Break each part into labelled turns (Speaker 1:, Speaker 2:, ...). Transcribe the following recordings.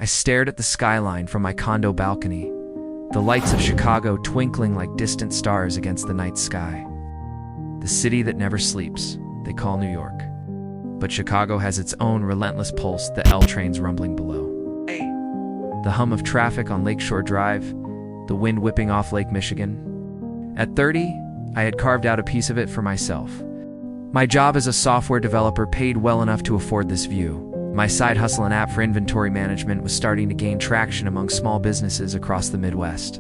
Speaker 1: I stared at the skyline from my condo balcony, the lights of Chicago twinkling like distant stars against the night sky. The city that never sleeps, they call New York. But Chicago has its own relentless pulse, the L trains rumbling below. The hum of traffic on Lakeshore Drive, the wind whipping off Lake Michigan. At 30, I had carved out a piece of it for myself. My job as a software developer paid well enough to afford this view. My side hustle and app for inventory management was starting to gain traction among small businesses across the Midwest.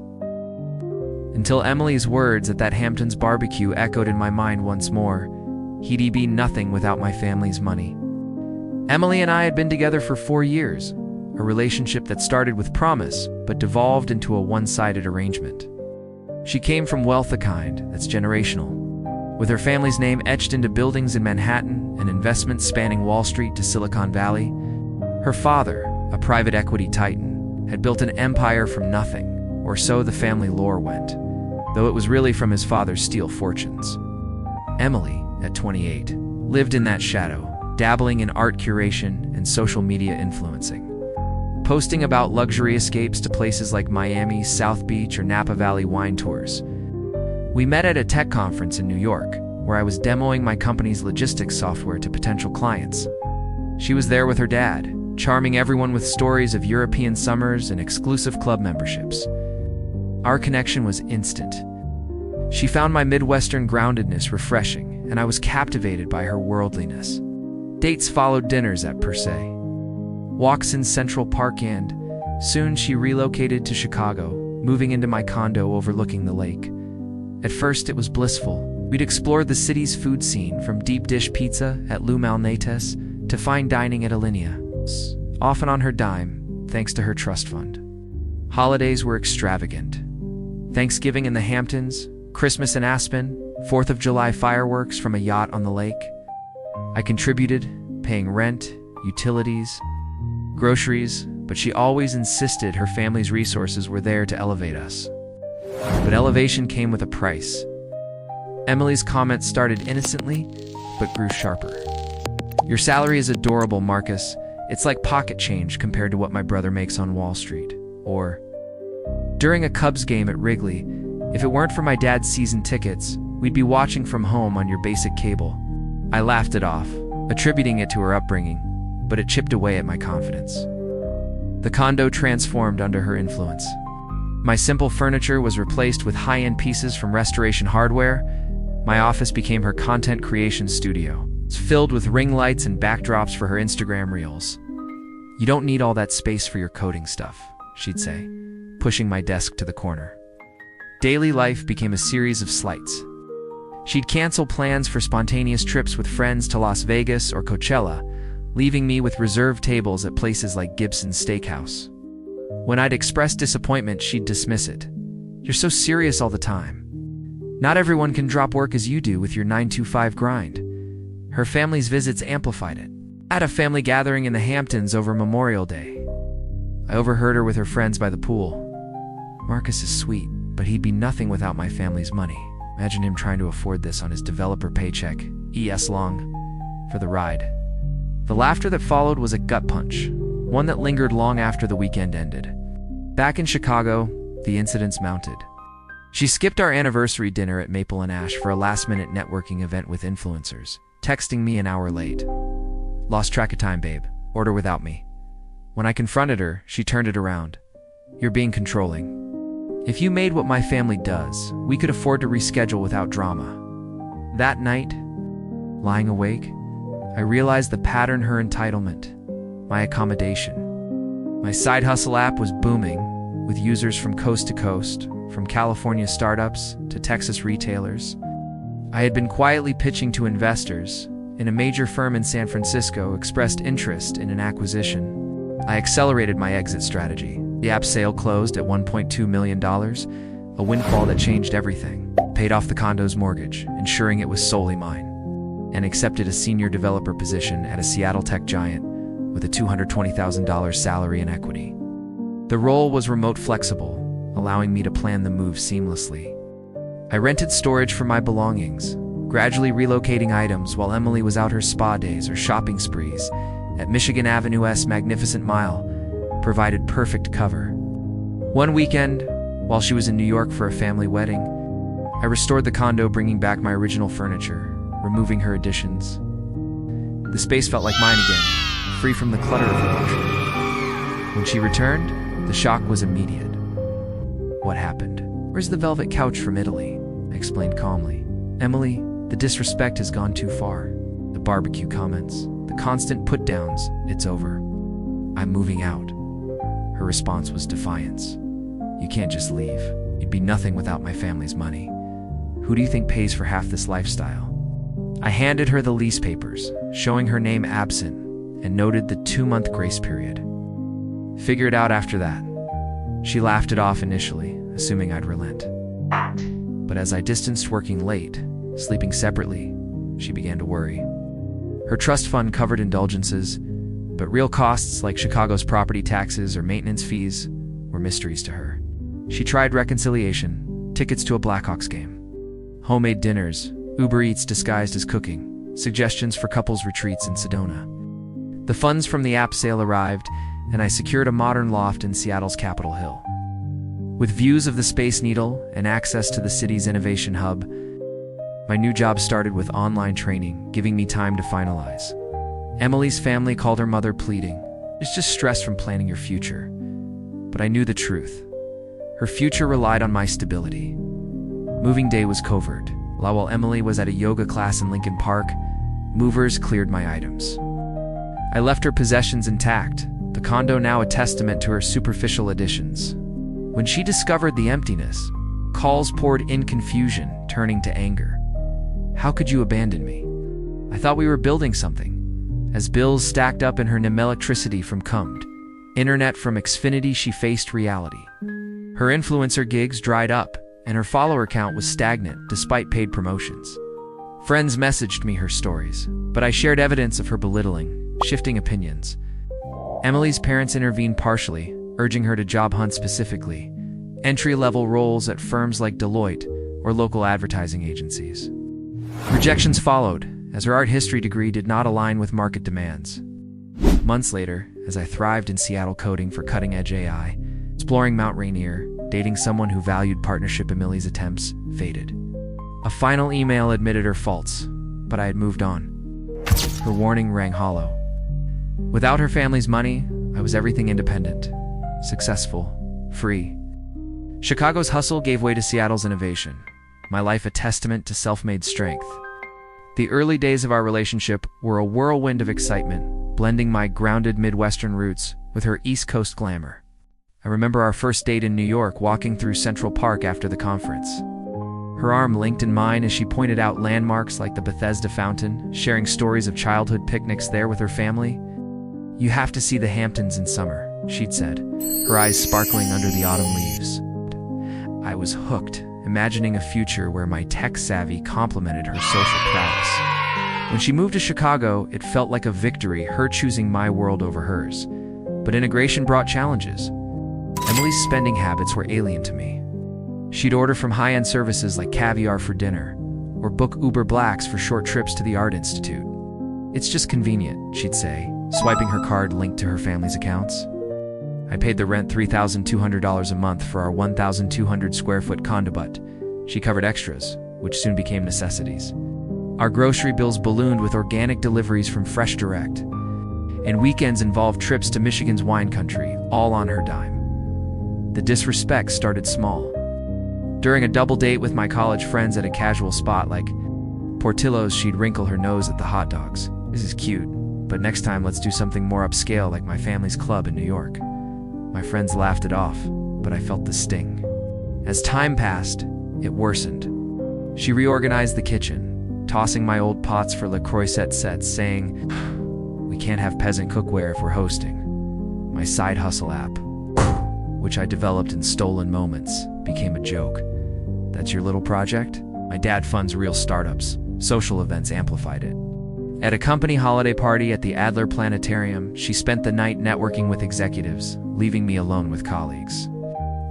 Speaker 1: Until Emily's words at that Hamptons barbecue echoed in my mind once more. He'd be nothing without my family's money. Emily and I had been together for 4 years, a relationship that started with promise but devolved into a one-sided arrangement. She came from wealth, the kind that's generational. With her family's name etched into buildings in Manhattan and investments spanning Wall Street to Silicon Valley, her father, a private equity titan, had built an empire from nothing, or so the family lore went, though it was really from his father's steel fortunes. Emily, at 28, lived in that shadow, dabbling in art curation and social media influencing, posting about luxury escapes to places like Miami, South Beach, or Napa Valley wine tours. We met at a tech conference in New York, where I was demoing my company's logistics software to potential clients. She was there with her dad, charming everyone with stories of European summers and exclusive club memberships. Our connection was instant. She found my Midwestern groundedness refreshing, and I was captivated by her worldliness. Dates followed dinners at Per Se, walks in Central Park, and soon she relocated to Chicago, moving into my condo overlooking the lake. At first it was blissful. We'd explored the city's food scene, from deep dish pizza at Lou Malnati's to fine dining at Alinea, often on her dime, thanks to her trust fund. Holidays were extravagant. Thanksgiving in the Hamptons, Christmas in Aspen, 4th of July fireworks from a yacht on the lake. I contributed, paying rent, utilities, groceries, but she always insisted her family's resources were there to elevate us. But elevation came with a price. Emily's comments started innocently, but grew sharper. "Your salary is adorable, Marcus. It's like pocket change compared to what my brother makes on Wall Street." Or, "During a Cubs game at Wrigley, if it weren't for my dad's season tickets, we'd be watching from home on your basic cable." I laughed it off, attributing it to her upbringing, but it chipped away at my confidence. The condo transformed under her influence. My simple furniture was replaced with high-end pieces from Restoration Hardware. My office became her content creation studio. It's filled with ring lights and backdrops for her Instagram reels. "You don't need all that space for your coding stuff," she'd say, pushing my desk to the corner. Daily life became a series of slights. She'd cancel plans for spontaneous trips with friends to Las Vegas or Coachella, leaving me with reserved tables at places like Gibson's Steakhouse. When I'd express disappointment, she'd dismiss it. "You're so serious all the time. Not everyone can drop work as you do with your 9-to-5 grind." Her family's visits amplified it. At a family gathering in the Hamptons over Memorial Day, I overheard her with her friends by the pool. "Marcus is sweet, but he'd be nothing without my family's money. Imagine him trying to afford this on his developer paycheck. ES long for the ride." The laughter that followed was a gut punch, one that lingered long after the weekend ended. Back in Chicago, the incidents mounted. She skipped our anniversary dinner at Maple and Ash for a last-minute networking event with influencers, texting me an hour late. "Lost track of time, babe. Order without me." When I confronted her, she turned it around. "You're being controlling. If you made what my family does, we could afford to reschedule without drama." That night, lying awake, I realized the pattern: her entitlement, my accommodation. My side hustle app was booming, with users from coast to coast, from California startups to Texas retailers. I had been quietly pitching to investors, and a major firm in San Francisco expressed interest in an acquisition. I accelerated my exit strategy. The app sale closed at $1.2 million, a windfall that changed everything. Paid off the condo's mortgage, ensuring it was solely mine, and accepted a senior developer position at a Seattle tech giant with a $220,000 salary and equity. The role was remote flexible, allowing me to plan the move seamlessly. I rented storage for my belongings, gradually relocating items while Emily was out her spa days or shopping sprees at Michigan Avenue's Magnificent Mile, provided perfect cover. One weekend, while she was in New York for a family wedding, I restored the condo, bringing back my original furniture, removing her additions. The space felt like mine again, free from the clutter of her luxury. When she returned, the shock was immediate. "What happened?" "Where's the velvet couch from Italy?" I explained calmly. "Emily, the disrespect has gone too far. The barbecue comments, the constant put-downs, it's over. I'm moving out." Her response was defiance. "You can't just leave. You'd be nothing without my family's money. Who do you think pays for half this lifestyle?" I handed her the lease papers, showing her name absent, and noted the 2-month grace period. "Figure it out after that." She laughed it off initially, assuming I'd relent. But as I distanced working late, sleeping separately, she began to worry. Her trust fund covered indulgences, but real costs like Chicago's property taxes or maintenance fees were mysteries to her. She tried reconciliation, tickets to a Blackhawks game, homemade dinners, Uber Eats disguised as cooking, suggestions for couples retreats in Sedona. The funds from the app sale arrived, and I secured a modern loft in Seattle's Capitol Hill. With views of the Space Needle and access to the city's innovation hub, my new job started with online training, giving me time to finalize. Emily's family called her mother, pleading, "It's just stress from planning your future." But I knew the truth. Her future relied on my stability. Moving day was covert. While Emily was at a yoga class in Lincoln Park, movers cleared my items. I left her possessions intact, the condo now a testament to her superficial additions. When she discovered the emptiness, calls poured in, confusion turning to anger. "How could you abandon me? I thought we were building something." As bills stacked up in her name, electricity from Cummed, internet from Xfinity, she faced reality. Her influencer gigs dried up, and her follower count was stagnant despite paid promotions. Friends messaged me her stories, but I shared evidence of her belittling, shifting opinions. Emily's parents intervened partially, urging her to job hunt specifically, entry-level roles at firms like Deloitte or local advertising agencies. Rejections followed, as her art history degree did not align with market demands. Months later, as I thrived in Seattle coding for cutting-edge AI, exploring Mount Rainier, dating someone who valued partnership, Emily's attempts faded. A final email admitted her faults, but I had moved on. Her warning rang hollow. Without her family's money, I was everything independent, successful, free. Chicago's hustle gave way to Seattle's innovation, my life a testament to self-made strength. The early days of our relationship were a whirlwind of excitement, blending my grounded Midwestern roots with her East Coast glamour. I remember our first date in New York, walking through Central Park after the conference. Her arm linked in mine as she pointed out landmarks like the Bethesda Fountain, sharing stories of childhood picnics there with her family. "You have to see the Hamptons in summer," she'd said, her eyes sparkling under the autumn leaves. I was hooked, imagining a future where my tech savvy complemented her social prowess. When she moved to Chicago, it felt like a victory, her choosing my world over hers. But integration brought challenges. Emily's spending habits were alien to me. She'd order from high-end services like caviar for dinner, or book Uber Blacks for short trips to the Art Institute. "It's just convenient," she'd say, swiping her card linked to her family's accounts. I paid the rent $3,200 a month for our 1,200 square foot condo, but she covered extras, which soon became necessities. Our grocery bills ballooned with organic deliveries from Fresh Direct, and weekends involved trips to Michigan's wine country, all on her dime. The disrespect started small. During a double date with my college friends at a casual spot like Portillo's, she'd wrinkle her nose at the hot dogs. "This is cute, but next time let's do something more upscale like my family's club in New York." My friends laughed it off, but I felt the sting. As time passed, it worsened. She reorganized the kitchen, tossing my old pots for Le Croisette sets, saying, "We can't have peasant cookware if we're hosting." My side hustle app, which I developed in stolen moments, became a joke. "That's your little project?" My dad funds real startups. Social events amplified it. At a company holiday party at the Adler Planetarium, she spent the night networking with executives, leaving me alone with colleagues.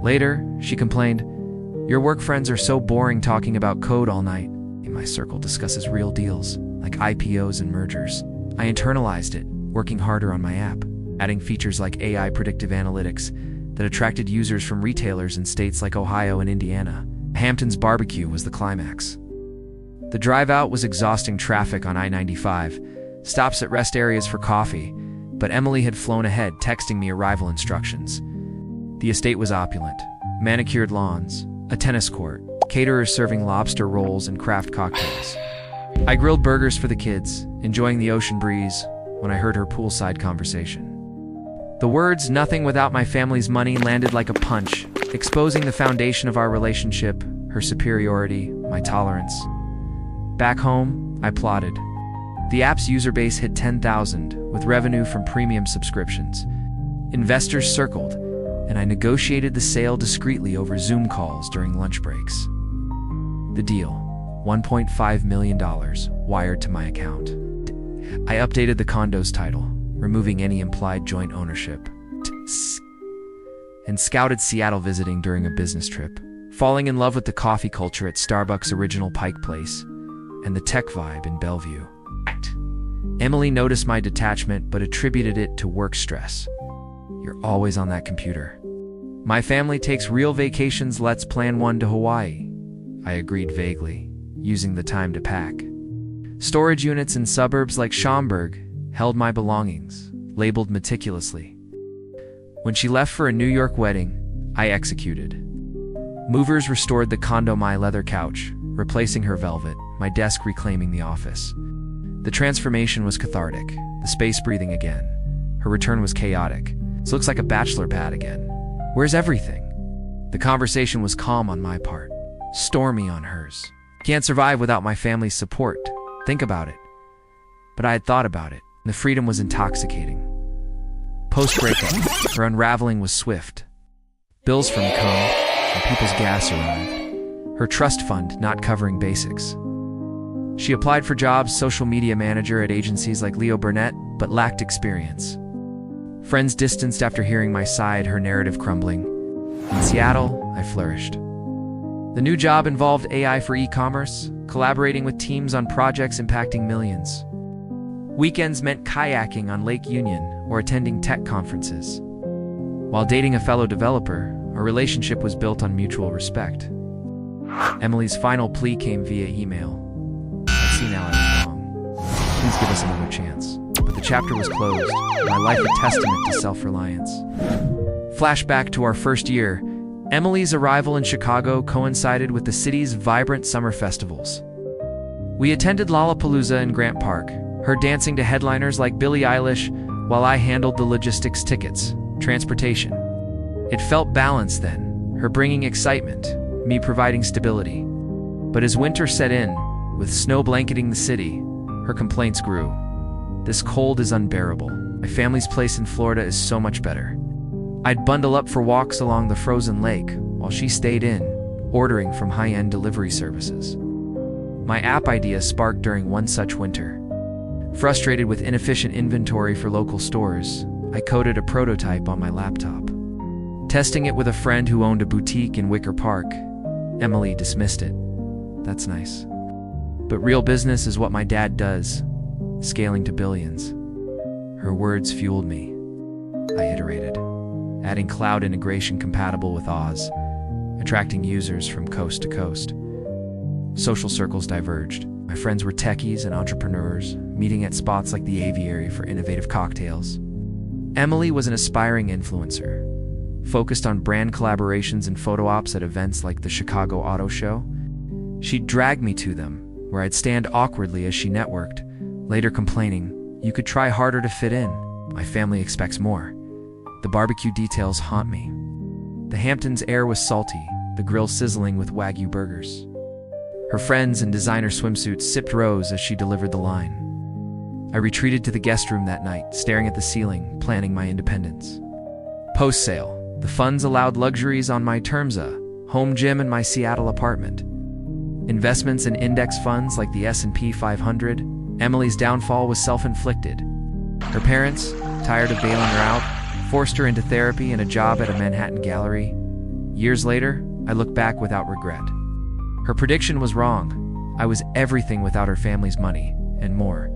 Speaker 1: Later, she complained, "Your work friends are so boring, talking about code all night." In my circle discusses real deals, like IPOs and mergers. I internalized it, working harder on my app. adding features like AI predictive analytics that attracted users from retailers in states like Ohio and Indiana. Hamptons barbecue was the climax. The drive out was exhausting traffic on I-95, stops at rest areas for coffee, but Emily had flown ahead, texting me arrival instructions. The estate was opulent. Manicured lawns, a tennis court, caterers serving lobster rolls and craft cocktails. I grilled burgers for the kids, enjoying the ocean breeze, when I heard her poolside conversation. The words "nothing without my family's money" landed like a punch, exposing the foundation of our relationship, her superiority, my tolerance. Back home, I plotted. The app's user base hit 10,000, with revenue from premium subscriptions. Investors circled, and I negotiated the sale discreetly over Zoom calls during lunch breaks. The deal, $1.5 million, wired to my account. I updated the condo's title, removing any implied joint ownership, and scouted Seattle visiting during a business trip, falling in love with the coffee culture at Starbucks' original Pike Place and the tech vibe in Bellevue. Emily noticed my detachment but attributed it to work stress. "You're always on that computer." "My family takes real vacations, let's plan one to Hawaii," I agreed vaguely, using the time to pack. Storage units in suburbs like Schaumburg held my belongings, labeled meticulously. When she left for a New York wedding, I executed. Movers restored the condo my leather couch, replacing her velvet, my desk reclaiming the office. The transformation was cathartic, the space breathing again. Her return was chaotic. This looks like a bachelor pad again. Where's everything? The conversation was calm on my part, stormy on hers. Can't survive without my family's support. Think about it. But I had thought about it, and the freedom was intoxicating. Post-breakup, her unraveling was swift. Bills from come, and people's gas arrived. Her trust fund not covering basics. She applied for jobs, social media manager at agencies like Leo Burnett, but lacked experience. Friends distanced after hearing my side, her narrative crumbling. In Seattle, I flourished. The new job involved AI for e-commerce, collaborating with teams on projects impacting millions. Weekends meant kayaking on Lake Union or attending tech conferences. While dating a fellow developer, our relationship was built on mutual respect. Emily's final plea came via email. "I see now I was wrong. Please give us another chance." But the chapter was closed, my life a testament to self-reliance. Flashback to our first year, Emily's arrival in Chicago coincided with the city's vibrant summer festivals. We attended Lollapalooza in Grant Park, her dancing to headliners like Billie Eilish, while I handled the logistics, tickets, transportation. It felt balanced then, her bringing excitement, me providing stability. But as winter set in, with snow blanketing the city, her complaints grew. "This cold is unbearable. My family's place in Florida is so much better." I'd bundle up for walks along the frozen lake, while she stayed in, ordering from high-end delivery services. My app idea sparked during one such winter. Frustrated with inefficient inventory for local stores, I coded a prototype on my laptop. Testing it with a friend who owned a boutique in Wicker Park, Emily dismissed it. "That's nice. But real business is what my dad does, scaling to billions." Her words fueled me. I iterated, adding cloud integration compatible with Oz, attracting users from coast to coast. Social circles diverged. My friends were techies and entrepreneurs, meeting at spots like the Aviary for innovative cocktails. Emily was an aspiring influencer, focused on brand collaborations and photo ops at events like the Chicago Auto Show. She'd drag me to them, where I'd stand awkwardly as she networked, later complaining, "You could try harder to fit in. My family expects more." The barbecue details haunt me. The Hamptons air was salty, the grill sizzling with Wagyu burgers. Her friends in designer swimsuits sipped rose as she delivered the line. I retreated to the guest room that night, staring at the ceiling, planning my independence. Post-sale, the funds allowed luxuries on my terms, a home gym and my Seattle apartment. Investments in index funds like the S&P 500, Emily's downfall was self-inflicted. Her parents, tired of bailing her out, forced her into therapy and a job at a Manhattan gallery. Years later, I look back without regret. Her prediction was wrong. I was everything without her family's money, and more.